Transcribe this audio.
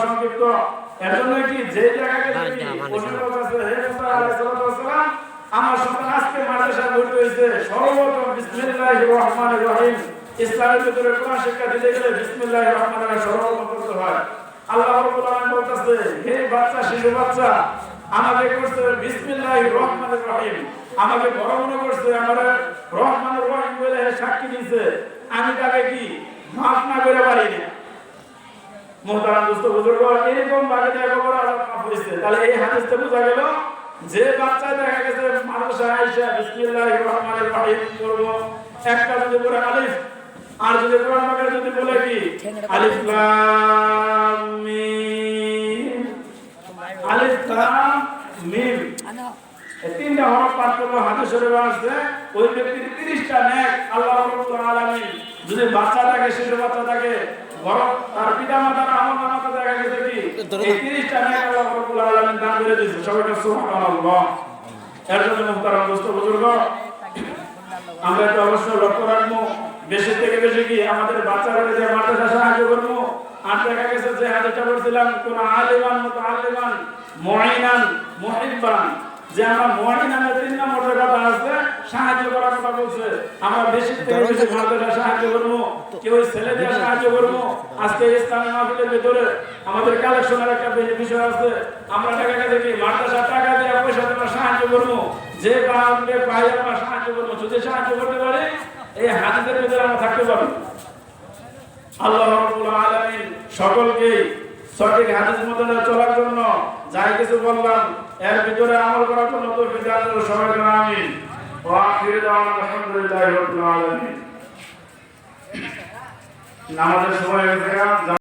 সংক্ষিপ্ত এর জন্য কি যে জায়গাকে আমার সন্তান আজকে মাদ্রাসা ভর্তি হয়েছে সর্বপ্রথম বিসমিল্লাহির রহমানির রহিম ইসলামের ভিতরে কোরআন শিক্ষা দিতে গেলে বিসমিল্লাহির রহমানির রহিম সর্বপ্রথম করতে হয়। আল্লাহ রাব্বুল আলামিন বলতেছে হে বাচ্চা শিশু বাচ্চা আমাকে করছে বিসমিল্লাহির রহমানির রহিম আমাকে বড় মনে করছে আমার রহমানুর রহিম বলে সাক্ষী দিয়েছে আমি তাকে কি মাফ না করে পারি না। মুহতারাম দোস্ত বুজুর্গ এরকম ভাবে দেখা বড় আলাপ হয়েছে। তাহলে এই হাদিসে বোঝা গেল যে বাচ্চা দেখা গেছে মাদ্রাসায় আইসা বিসমিল্লাহির রহমানির রহিম করবো একটা যদি পড়ে আলিফ আর যদি কোরআন মাকে যদি বলে কি আলিফ লাম মিম আলিফ লাম মিম এই তিনটা হরফ পাঠ করলে হাদিস শরীফে আছে ওই ব্যক্তির 30টা নেক আল্লাহ রাব্বুল আলামিন যদি বাচ্চা থাকে শিশু বাচ্চা থাকে বড় তার পিতামাতার আমলনামাতে দেখা গেছে কি এই 30টা নেক আল্লাহ রাব্বুল আলামিন দান করে দিয়েছে। সবাইকে সুবহানাল্লাহ। এর জন্য মুহতারাম দোস্ত বুজুর্গ আমরা এটা অবশ্যই লক্ষ্য রাখবো বেশি থেকে বেশি কি আমাদের বাচ্চাদের যে মাদ্রাসা সাহায্য করবো। আর দেখা গেছে যে হাদিসটা বলছিলাম কোন আলিমান মুতাআল্লিমান মুঈনান মুহিব্বান যে আমরা মুঈনানের 3 নম্বরের কথা আছে সাহায্য করার কথা বলছে। আমরা বেশি থেকে বেশি মাদ্রাসা সাহায্য করবো কেউ ছেলেদের সাহায্য করবো। আজকে ইসলামী মাহফিলের ভিতরে আমাদের কালেকশনের একটা বিষয় আছে আমরা দেখা গেছে কি মাদ্রাসা টাকা দিয়ে পয়সা দিয়ে সাহায্য করবো যে কারণে পাই আমরা সাহায্য করবো যদি সাহায্য করতে পারি এই হাদিসের ভিতরে আমরা থাকতে পারি। আল্লাহ রাব্বুল আলামিন সকলকে সঠিক হাদিস মতে চলার জন্য যাই কিছু বললাম এর ভিতরে আমল করার জন্য তৌফিক দান করুন। সবাইকে আমিন। ওয়া আখিরু দাওয়ানা আলহামদুলিল্লাহি রাব্বিল আলামিন। নামাজের সময় হয়ে গেছে।